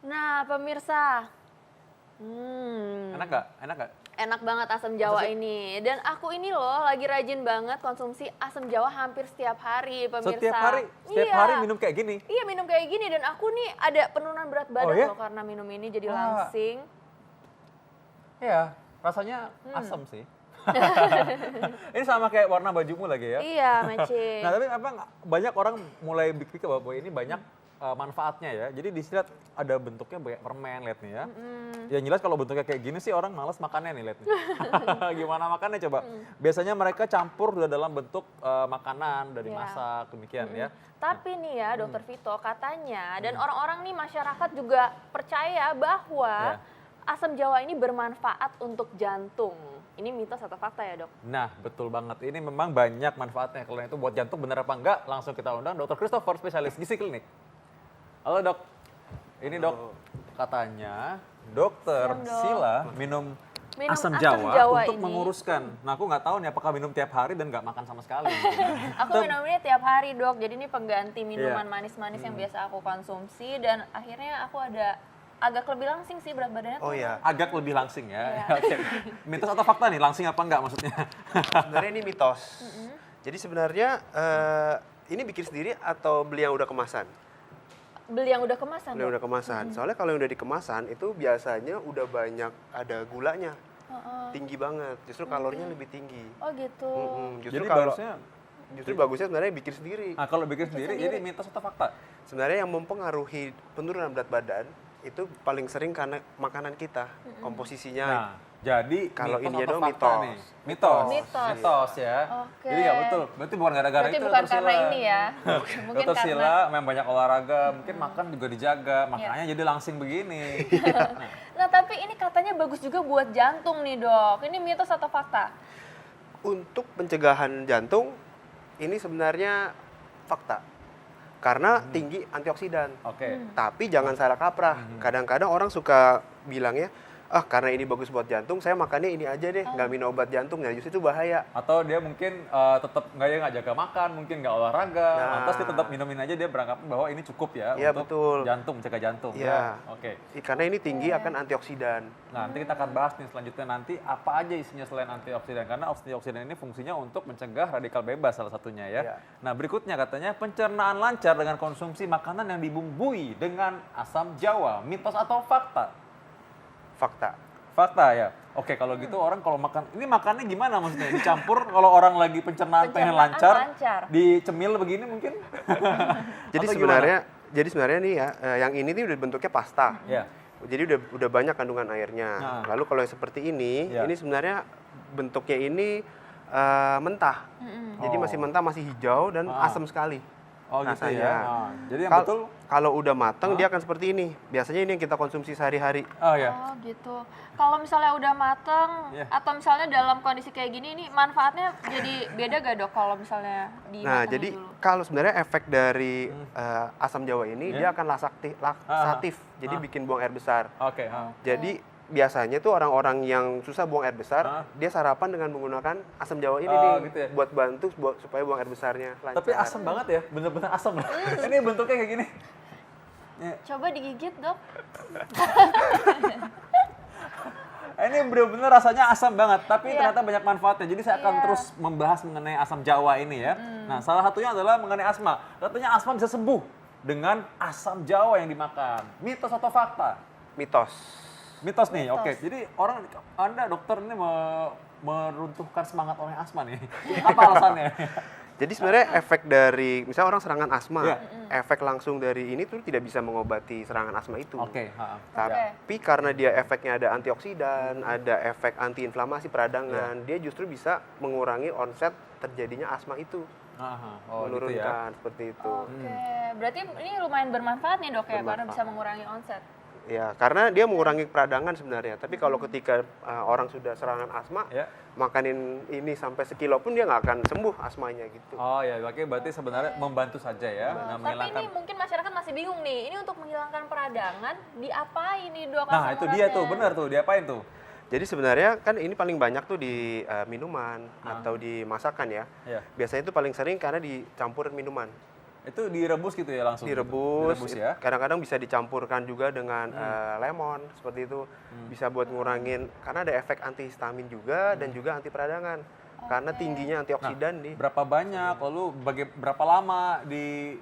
Nah, pemirsa. Enak nggak? Enak nggak? Enak banget asam jawa ini. Dan aku ini loh lagi rajin banget konsumsi asam jawa hampir setiap hari, pemirsa. Setiap hari? Setiap Iya. hari minum kayak gini? Iya, minum kayak gini. Dan aku nih ada penurunan berat badan ya? loh karena minum ini jadi Wah. langsing. Iya, rasanya asam sih. Ini sama kayak warna bajumu lagi ya? Iya, matching. Nah, tapi apa banyak orang mulai berpikir bahwa ini banyak manfaatnya ya. Jadi di sini lihat ada bentuknya kayak permen, lihat nih ya. Yang jelas kalau bentuknya kayak gini sih orang malas makannya nih, lihat nih. Gimana makannya coba? Biasanya mereka campur udah dalam bentuk makanan, dari Iya. masak, demikian ya. Tapi nih ya, Dokter Vito, katanya dan orang-orang nih masyarakat juga percaya bahwa asam jawa ini bermanfaat untuk jantung. Ini mitos atau fakta ya, Dok? Nah, betul banget. Ini memang banyak manfaatnya. Kalau itu buat jantung bener apa enggak, langsung kita undang Dr. Christopher, spesialis gizi klinik. Halo, Dok. Ini, Dok, katanya Dokter Siap, Dok. Sila minum asam asam jawa, jawa untuk ini. menguruskan. Nah, aku nggak tahu nih apakah minum tiap hari dan nggak makan sama sekali. Aku minumnya tiap hari, Dok. Jadi ini pengganti minuman Iya. manis-manis yang biasa aku konsumsi dan akhirnya aku ada agak lebih langsing sih berat badannya. Oh turun. ya, Agak lebih langsing ya. Iya. Oke. Mitos atau fakta nih, langsing apa enggak maksudnya? sebenarnya ini mitos. Jadi sebenarnya ini bikin sendiri atau beli yang udah kemasan? Beli yang udah kemasan, Beli yang Dok? udah kemasan. Soalnya kalau yang udah dikemasan itu biasanya udah banyak ada gulanya. Tinggi banget. Justru kalorinya lebih tinggi. Oh gitu. Justru Jadi kalau bagusnya, justru bagusnya sebenarnya bikin sendiri. nah kalau bikin sendiri, jadi mitos atau fakta? Sebenarnya yang mempengaruhi penurunan berat badan itu paling sering karena makanan kita, komposisinya. Nah, jadi Kalau mitos ini atau dong fakta mitos. nih? Mitos. Mitos. Mitos ya. Oke. Jadi nggak betul. Berarti bukan gara-gara Berarti itu. bukan Dr. karena Sila. ini ya. Mungkin Dokter karena Sila memang banyak olahraga, mungkin makan juga dijaga, makanya jadi langsing begini. Nah, tapi ini katanya bagus juga buat jantung nih, Dok. Ini mitos atau fakta? Untuk pencegahan jantung ini sebenarnya fakta. Karena tinggi antioksidan. Oke. Tapi jangan salah kaprah. Kadang-kadang orang suka bilangnya, ah karena ini bagus buat jantung, saya makannya ini aja deh, nggak minum obat jantung. Nah justru itu bahaya. Atau dia mungkin tetap nggak jaga makan, mungkin nggak olahraga, Nah. lantas dia tetap minumin aja, dia beranggapan bahwa ini cukup ya Iya, untuk betul. jantung, mencegah jantung. Iya. Ya. Oke. Karena ini tinggi akan antioksidan. Nah, nanti kita akan bahas nih selanjutnya nanti apa aja isinya selain antioksidan. Karena antioksidan ini fungsinya untuk mencegah radikal bebas salah satunya ya. Iya. Nah, berikutnya katanya pencernaan lancar dengan konsumsi makanan yang dibumbui dengan asam jawa. Mitos atau fakta? Fakta. Fakta ya. Oke, kalau gitu orang kalau makan, ini makannya gimana maksudnya? Dicampur kalau orang lagi pencernaan pengen Pencernaan lancar, lancar. dicemil begini mungkin? Jadi Atau sebenarnya nih ya, yang ini tuh udah bentuknya pasta. Ya. Jadi udah banyak kandungan airnya. Nah. Lalu kalau yang seperti ini, Ya. ini sebenarnya bentuknya ini mentah. Jadi Oh. masih mentah, masih hijau dan Ah. asam sekali. Oh gitu rasanya. ya. Nah, jadi yang Kal- betul, Kalau udah matang dia akan seperti ini. Biasanya ini yang kita konsumsi sehari-hari. oh ya. Oh gitu. Kalau misalnya udah mateng Iya. atau misalnya dalam kondisi kayak gini, ini manfaatnya jadi beda gak, Dok, kalau misalnya Nah, dimatengin jadi dulu? kalau sebenarnya efek dari asam jawa ini Ya. dia akan laksatif. Jadi bikin buang air besar. Oke. Jadi biasanya tuh orang-orang yang susah buang air besar, dia sarapan dengan menggunakan asam jawa ini nih Gitu ya. buat bantu supaya buang air besarnya lancar. Tapi asam banget ya, bener-bener asam. Ini bentuknya kayak gini. Ya, Coba digigit, Dok. ini bener-bener rasanya asam banget, tapi Iya. ternyata banyak manfaatnya. Jadi saya akan Iya. terus membahas mengenai asam jawa ini ya. Nah, salah satunya adalah mengenai asma. Katanya asma bisa sembuh dengan asam jawa yang dimakan. Mitos atau fakta? Mitos. Mitos nih, Mitos. oke. Jadi Anda dokter ini meruntuhkan semangat orang yang asma nih. Apa alasannya? Jadi sebenarnya efek dari, misalnya orang serangan asma, Iya. efek langsung dari ini tuh tidak bisa mengobati serangan asma itu. Oke. Tapi karena dia efeknya ada antioksidan, ada efek antiinflamasi peradangan, dia justru bisa mengurangi onset terjadinya asma itu. Oh gitu ya. Menurunkan seperti itu. Oke, berarti ini lumayan bermanfaat nih, Dok, ya, karena Bermanfaat. bisa mengurangi onset. Ya, karena dia mengurangi peradangan sebenarnya. Tapi kalau ketika orang sudah serangan asma, Ya. makanin ini sampai sekilo pun dia nggak akan sembuh asmanya gitu. Oh ya, berarti sebenarnya membantu saja ya. Nah, Tapi menghilangkan. ini mungkin masyarakat masih bingung nih, ini untuk menghilangkan peradangan, diapain nih, Dok? Nah asam itu dia tuh, uratnya? benar tuh, diapain tuh? Jadi sebenarnya kan ini paling banyak tuh di minuman atau di masakan ya. Iya. Biasanya itu paling sering karena dicampurin minuman. Itu direbus gitu ya langsung? Direbus, ya? kadang-kadang bisa dicampurkan juga dengan lemon, seperti itu. Bisa buat ngurangin, karena ada efek antihistamin juga dan juga anti peradangan. Karena tingginya antioksidan nih. Berapa banyak, lalu berapa lama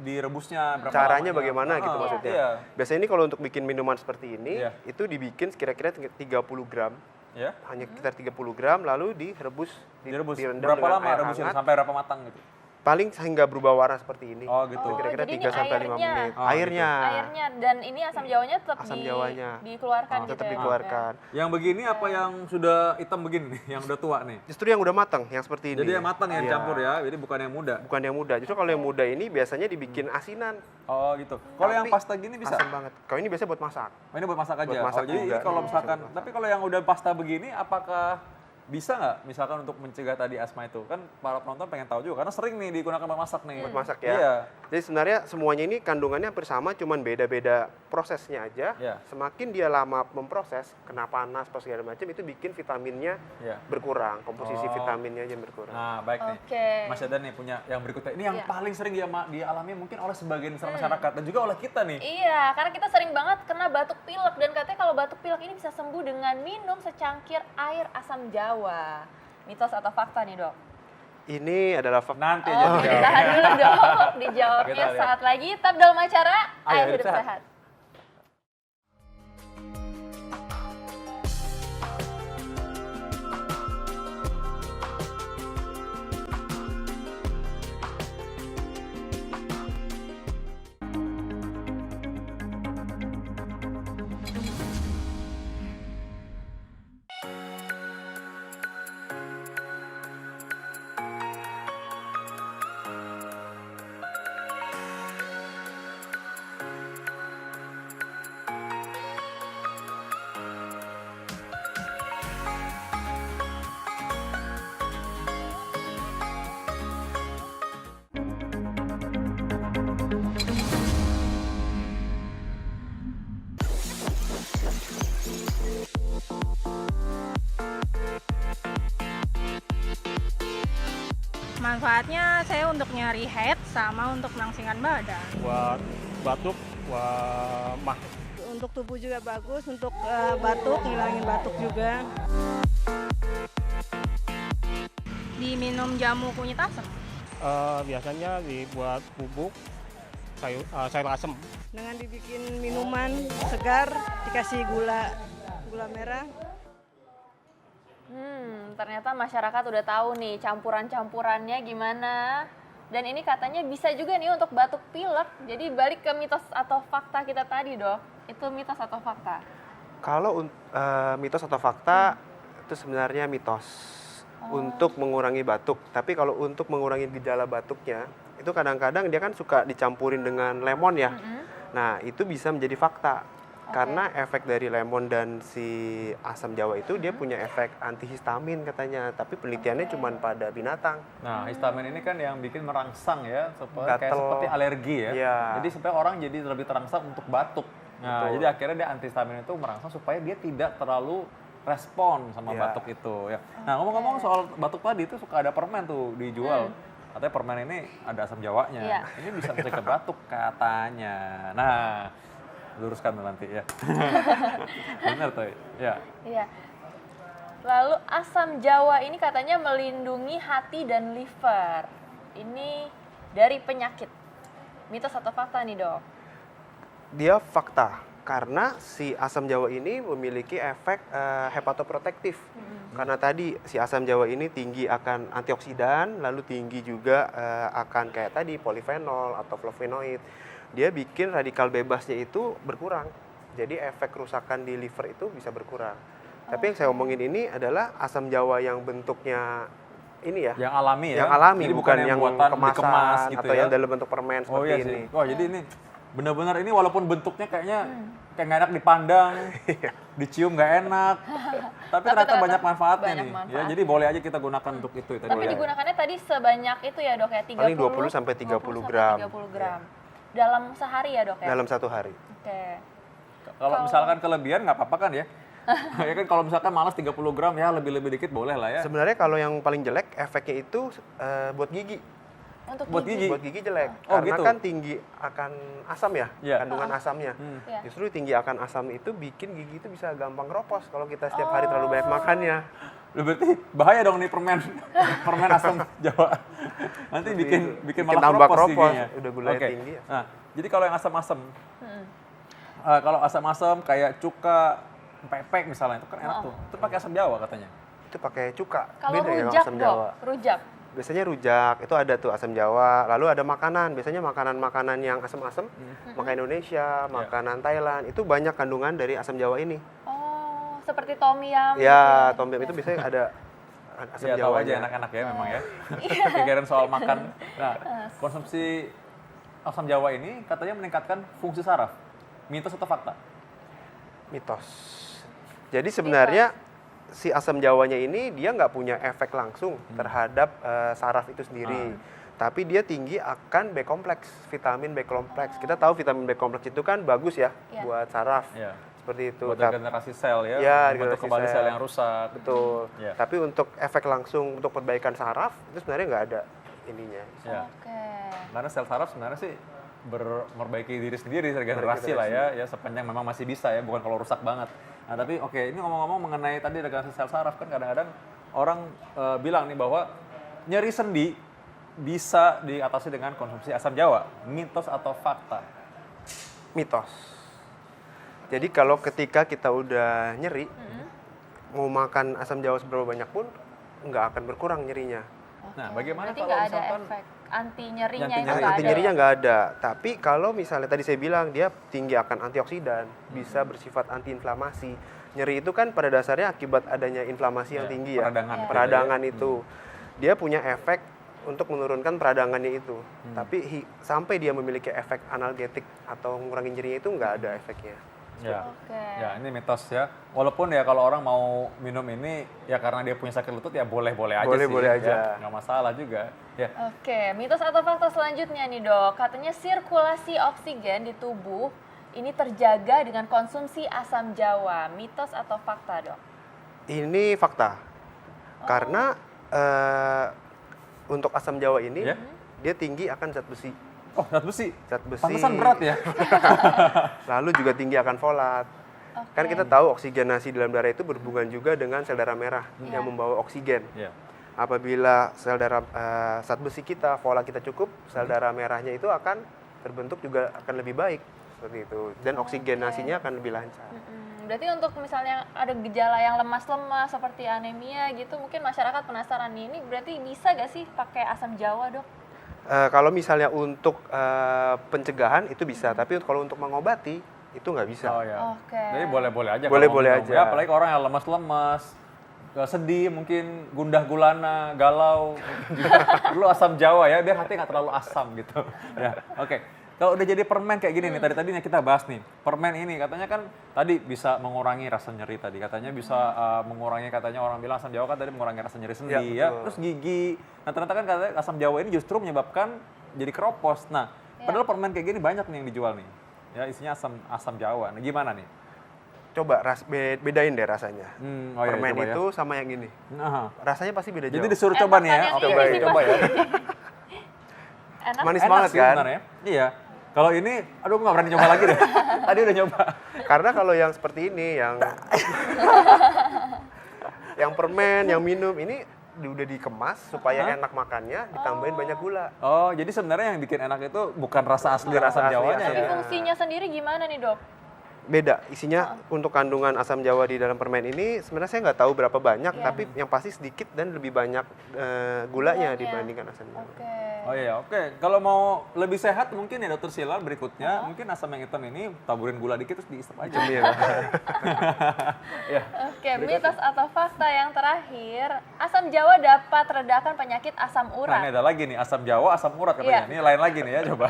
direbusnya? Caranya bagaimana gitu maksudnya. Iya. Biasanya ini kalau untuk bikin minuman seperti ini, Iya. itu dibikin kira-kira 30 gram. Ya? Hanya sekitar 30 gram, lalu direbus, direndam Berapa dengan lama air rebusnya? hangat. Sampai berapa matang gitu? Paling hingga berubah warna seperti ini. Oh gitu. Kira-kira jadi 3 ini sampai 5 airnya. menit. Oh, Airnya. Airnya dan ini asam jawanya tetap Asam jawanya. dikeluarkan gitu Tetap ya. dikeluarkan. Yang begini apa yang sudah hitam begini nih? Yang udah tua nih? Justru yang udah matang, yang seperti ini. Jadi yang matang yang Iya. campur ya, jadi bukan yang muda. Bukan yang muda. Justru kalau yang muda ini biasanya dibikin asinan. Oh gitu. Kalau yang Tapi pasta gini bisa? Asam banget. Kalau ini biasanya buat masak. Oh, ini buat masak aja. Buat masak oh, jadi juga. kalau misalkan, Bisa buat masak. tapi kalau yang udah pasta begini, apakah bisa nggak misalkan untuk mencegah tadi asma itu? Kan para penonton pengen tahu juga, karena sering nih digunakan buat masak nih. Buat masak ya. Iya. Jadi sebenarnya semuanya ini kandungannya hampir sama, cuman beda-beda prosesnya aja. Iya. Semakin dia lama memproses, kena panas, pas segala macam, itu bikin vitaminnya Iya. berkurang. Komposisi Oh. vitaminnya aja berkurang. Nah, baik nih. Oke. Mas Yadan nih punya yang berikutnya. Ini yang Iya. paling sering dialami mungkin oleh sebagian besar masyarakat dan juga oleh kita nih. Iya, karena kita sering banget kena batuk pilek dan katanya kalau batuk pilek ini bisa sembuh dengan minum secangkir air asam jawa. Mitos atau fakta nih, Dok? Ini adalah Nanti aja Oke, dijawab. ditahan dulu, Dok. Dijawabnya Kita lihat. saat lagi. Tetap dalam acara Ayo, Ayo Hidup Hidup Sehat. Sehat. Manfaatnya saya untuk nyari head sama untuk melangsingkan badan. Buat batuk, buat mah. Untuk tubuh juga bagus, untuk batuk, ngilangin batuk juga. Diminum jamu kunyit asam Biasanya dibuat bubuk sayur asem. dengan dibikin minuman segar, dikasih gula merah. Ternyata masyarakat udah tahu nih campuran-campurannya gimana. Dan ini katanya bisa juga nih untuk batuk pilek. Jadi balik ke mitos atau fakta kita tadi, Dok. Itu mitos atau fakta? Kalau mitos atau fakta itu sebenarnya mitos untuk mengurangi batuk. Tapi kalau untuk mengurangi gejala batuknya, itu kadang-kadang dia kan suka dicampurin dengan lemon ya. Nah, itu bisa menjadi fakta. Karena efek dari lemon dan si asam jawa itu dia punya efek antihistamin katanya. Tapi penelitiannya cuma pada binatang. Nah, histamin ini kan yang bikin merangsang ya, kayak Gatel. seperti alergi ya. Iya. Jadi supaya orang jadi lebih terangsang untuk batuk. Nah, Betul. jadi akhirnya dia antihistamin itu merangsang supaya dia tidak terlalu respon sama Iya. batuk itu ya. Nah, ngomong-ngomong soal batuk tadi itu suka ada permen tuh dijual. Katanya permen ini ada asam jawanya. Iya. Ini bisa mencegah batuk katanya. Nah, luruskan tuh nanti ya. Benar tuh. Ya. Iya. Lalu asam jawa ini katanya melindungi hati dan liver. Ini dari penyakit. Mitos atau fakta nih, Dok? Dia fakta karena si asam jawa ini memiliki efek hepatoprotektif. Karena tadi si asam jawa ini tinggi akan antioksidan, lalu tinggi juga akan kayak tadi polifenol atau flavonoid. Dia bikin radikal bebasnya itu berkurang. Jadi efek kerusakan di liver itu bisa berkurang. Tapi yang saya omongin ini adalah asam jawa yang bentuknya ini ya. Yang alami ya. Yang alami, Jadi bukan yang buatan kemasan dikemas gitu atau ya. yang dalam bentuk permen Oh seperti iya ini. sih. Wah, jadi ini benar-benar ini walaupun bentuknya kayaknya kayak nggak enak dipandang, dicium nggak enak, tapi ternyata banyak manfaatnya banyak nih. manfaat. Ya, jadi boleh aja kita gunakan untuk itu tadi. Tapi digunakannya tadi sebanyak itu ya, Dok ya? 30, Paling 20 sampai 30 gram. 30 gram. Dalam sehari ya, Dok ya? Dalam satu hari. Oke. Kalau misalkan kelebihan nggak apa-apa kan ya? Ya kan kalau misalkan malas 30 gram ya lebih-lebih dikit boleh lah ya. Sebenarnya kalau yang paling jelek efeknya itu buat gigi. Untuk Buat gigi. gigi. Buat gigi jelek. Oh, Karena gitu. kan tinggi akan asam ya, Iya. kandungan asamnya. Iya. Justru tinggi akan asam itu bikin gigi itu bisa gampang keropos kalau kita setiap hari terlalu banyak makannya. Lu berarti bahaya dong nih permen permen asam Jawa. Nanti bikin Bikin malah tambah keropos keropos, giginya. udah gulanya Oke. tinggi. Nah, jadi kalau yang asam-asam, kalau asam-asam kayak cuka, pepek misalnya itu kan enak tuh. Itu pakai asam Jawa katanya. Itu pakai cuka. Kalau Beda ya rujak asam dok, Jawa. rujak. Biasanya rujak, itu ada tuh asam Jawa. Lalu ada makanan, biasanya makanan-makanan yang asam-asam, makanan Indonesia, makanan Thailand, itu banyak kandungan dari asam Jawa ini. Oh, seperti tom yum. Ya, tom yum itu biasanya ada asam Ya tahu aja Jawanya. enak-enak ya memang ya. Pikiran soal makan. Nah, konsumsi asam Jawa ini katanya meningkatkan fungsi saraf. Mitos atau fakta? Mitos. Jadi sebenarnya si asam Jawanya ini dia nggak punya efek langsung terhadap saraf itu sendiri. Tapi dia tinggi akan B kompleks, vitamin B kompleks. Kita tahu vitamin B kompleks itu kan bagus ya Iya. buat saraf. Ya. Seperti itu. Buat regenerasi sel ya, Ya, membentuk regenerasi kembali sel sel. yang rusak. Betul. Ya. Tapi untuk efek langsung untuk perbaikan saraf itu sebenarnya nggak ada ininya. Ya. Oke. Karena sel saraf sebenarnya sih memperbaiki diri sendiri, regenerasi lah ya sepanjang memang masih bisa ya, bukan kalau rusak banget. Nah tapi oke, ini ngomong-ngomong mengenai tadi regenerasi sel saraf, kan kadang-kadang orang bilang nih bahwa nyeri sendi bisa diatasi dengan konsumsi asam Jawa. Mitos atau fakta? Mitos. Jadi kalau ketika kita udah nyeri, mau makan asam Jawa seberapa banyak pun nggak akan berkurang nyerinya. Nah bagaimana Berarti kalau nggak ada misalkan efek anti nyerinya Anti itu nyeri. nggak Anti ada. nyerinya nggak ada. Tapi kalau misalnya tadi saya bilang dia tinggi akan antioksidan, bisa bersifat antiinflamasi. Nyeri itu kan pada dasarnya akibat adanya inflamasi yang Ya, tinggi ya. peradangan. Peradangan itu. Dia punya efek untuk menurunkan peradangannya itu. Tapi sampai dia memiliki efek analgetik atau mengurangi nyerinya itu nggak ada efeknya. Ya. Oke. Ya, ini mitos ya. Walaupun ya kalau orang mau minum ini ya karena dia punya sakit lutut ya boleh-boleh aja sih. Boleh-boleh aja. Ya, nggak masalah juga. Ya. Oke, mitos atau fakta selanjutnya nih dok, katanya sirkulasi oksigen di tubuh ini terjaga dengan konsumsi asam Jawa. Mitos atau fakta dok? Ini fakta. Karena untuk asam Jawa ini Ya. dia tinggi akan zat besi. Oh, zat besi. Zat besi. Pantesan berat ya. Lalu juga tinggi akan folat. Kan kita tahu oksigenasi dalam darah itu berhubungan juga dengan sel darah merah yang membawa oksigen. Ya. Apabila sel darah zat besi kita, folat kita cukup, sel darah merahnya itu akan terbentuk juga akan lebih baik seperti itu. Dan oksigenasinya akan lebih lancar. Berarti untuk misalnya ada gejala yang lemas-lemas seperti anemia gitu, mungkin masyarakat penasaran nih, ini berarti bisa gak sih pakai asam Jawa dok? Kalau misalnya untuk pencegahan itu bisa, tapi kalau untuk mengobati itu nggak bisa. Oh ya. Oke. Jadi boleh-boleh aja. Boleh-boleh kalau mau minum. aja. Ya, apalagi orang yang lemas-lemas, sedih, mungkin gundah gulana, galau. Dulu asam Jawa ya, biar hati nggak terlalu asam gitu. Ya, oke. Kalau udah jadi permen kayak gini nih, tadi kita bahas nih. Permen ini katanya kan tadi bisa mengurangi rasa nyeri tadi. Katanya bisa mengurangi, katanya orang bilang asam Jawa kan tadi mengurangi rasa nyeri sendi ya. betul. Terus gigi. Nah ternyata kan katanya asam Jawa ini justru menyebabkan jadi keropos. Nah, padahal permen kayak gini banyak nih yang dijual nih. Ya isinya asam Jawa. Nah gimana nih? Coba bedain deh rasanya. Oh iya, Permen coba ya. itu sama yang ini. Nah, Rasanya pasti beda jadi jauh. disuruh coba nih ya. Enakan yang Oke, ini sih, coba Pak. ya. Enak? Manis Enak banget sih kan? sebenarnya. Iya. Kalau ini, aduh gue nggak berani coba lagi deh. Tadi udah nyoba. Karena kalau yang seperti ini, yang permen, yang minum ini udah dikemas supaya enak makannya, ditambahin banyak gula. Oh, jadi sebenarnya yang bikin enak itu bukan rasa asli Bukan rasa asam asli, Jawanya Tapi ya. fungsinya sendiri gimana nih dok? Beda isinya untuk kandungan asam Jawa di dalam permen ini sebenarnya saya nggak tahu berapa banyak, tapi yang pasti sedikit dan lebih banyak gulanya dibandingkan asam Jawa. Oke. Oh iya, oke. Kalau mau lebih sehat mungkin ya dokter Silal berikutnya, mungkin asam yang hitam ini taburin gula dikit terus diisep aja. Iya. Ya. Oke, mitos atau fakta yang terakhir, asam Jawa dapat redakan penyakit asam Nah urat. ini ada lagi nih, asam Jawa, asam urat katanya. Iya. Ini lain lagi nih ya, coba.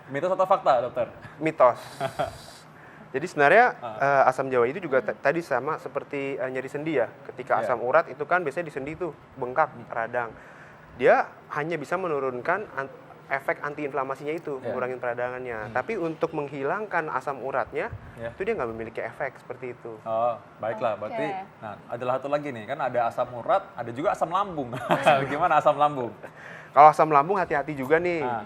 Mitos atau fakta dokter? Mitos. Jadi sebenarnya asam Jawa itu juga tadi sama seperti nyeri sendi ya. Ketika Iya. asam urat itu kan biasanya di sendi tuh bengkak, radang. Dia hanya bisa menurunkan efek antiinflamasinya itu, Iya. ngurangin peradangannya. Tapi untuk menghilangkan asam uratnya, Iya. itu dia nggak memiliki efek seperti itu. Oh, baiklah. Oke. Berarti, nah ada satu lagi nih, kan ada asam urat, ada juga asam lambung. Gimana asam lambung? Kalau asam lambung hati-hati juga nih. Nah.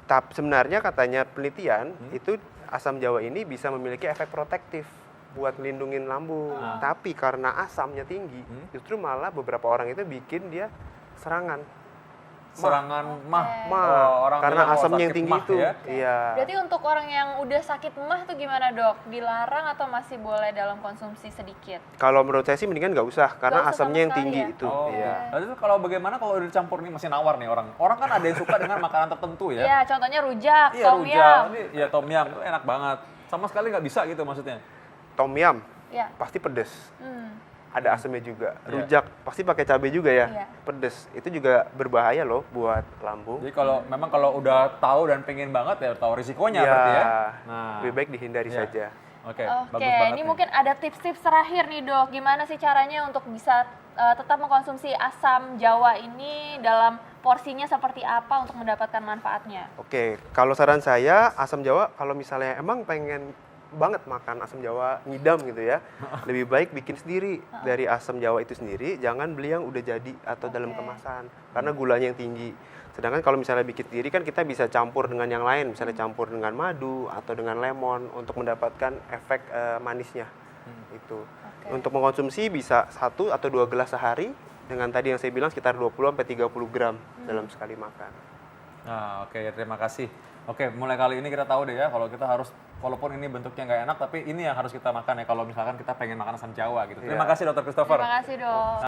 Tapi sebenarnya katanya penelitian itu asam jawa ini bisa memiliki efek protektif buat ngelindungin lambung. Tapi karena asamnya tinggi, justru malah beberapa orang itu bikin dia serangan. Serangan mah. Mah, Oh, orang karena bilang kalau asamnya yang sakit tinggi mah itu. ya. Iya. Berarti untuk orang yang udah sakit mah tuh gimana dok? Dilarang atau masih boleh dalam konsumsi sedikit? Kalau menurut saya sih mendingan nggak usah, karena Nggak usah asamnya sama yang sekali tinggi ya? itu. Oh, Iya. lalu kalau bagaimana kalau udah dicampur nih masih nawar nih orang. Orang kan ada yang suka dengan makanan tertentu ya. Iya, contohnya rujak, Iya, tom rujak. yum. Ini ya tom yum itu enak banget. Sama sekali nggak bisa gitu maksudnya. Tom yum Iya. pasti pedes. Hmm. Ada asamnya juga. Iya. Rujak pasti pakai cabai juga ya. Iya. Pedes. Itu juga berbahaya loh buat lambung. Jadi memang kalau udah tahu dan pengen banget ya tahu risikonya Iya. berarti ya. Nah, Lebih baik dihindari Iya. saja. Oke, Oke, bagus banget ini nih. mungkin ada tips-tips terakhir nih dok. Gimana sih caranya untuk bisa tetap mengkonsumsi asam jawa ini dalam porsinya seperti apa untuk mendapatkan manfaatnya? Oke, kalau saran saya asam jawa kalau misalnya emang pengen banget makan asam jawa ngidam gitu ya, lebih baik bikin sendiri dari asam jawa itu sendiri, jangan beli yang udah jadi atau dalam Oke. kemasan karena gulanya yang tinggi. Sedangkan kalau misalnya bikin sendiri kan kita bisa campur dengan yang lain, misalnya campur dengan madu atau dengan lemon untuk mendapatkan efek manisnya. Itu. Oke. Untuk mengkonsumsi bisa 1 atau 2 gelas sehari dengan tadi yang saya bilang sekitar 20 sampai 30 gram dalam sekali makan. Nah, oke, terima kasih. Oke, mulai kali ini kita tahu deh ya kalau kita harus walaupun ini bentuknya nggak enak tapi ini yang harus kita makan ya kalau misalkan kita pengen makan asam jawa gitu. Terima Iya. kasih Dokter Christopher. Terima kasih dok.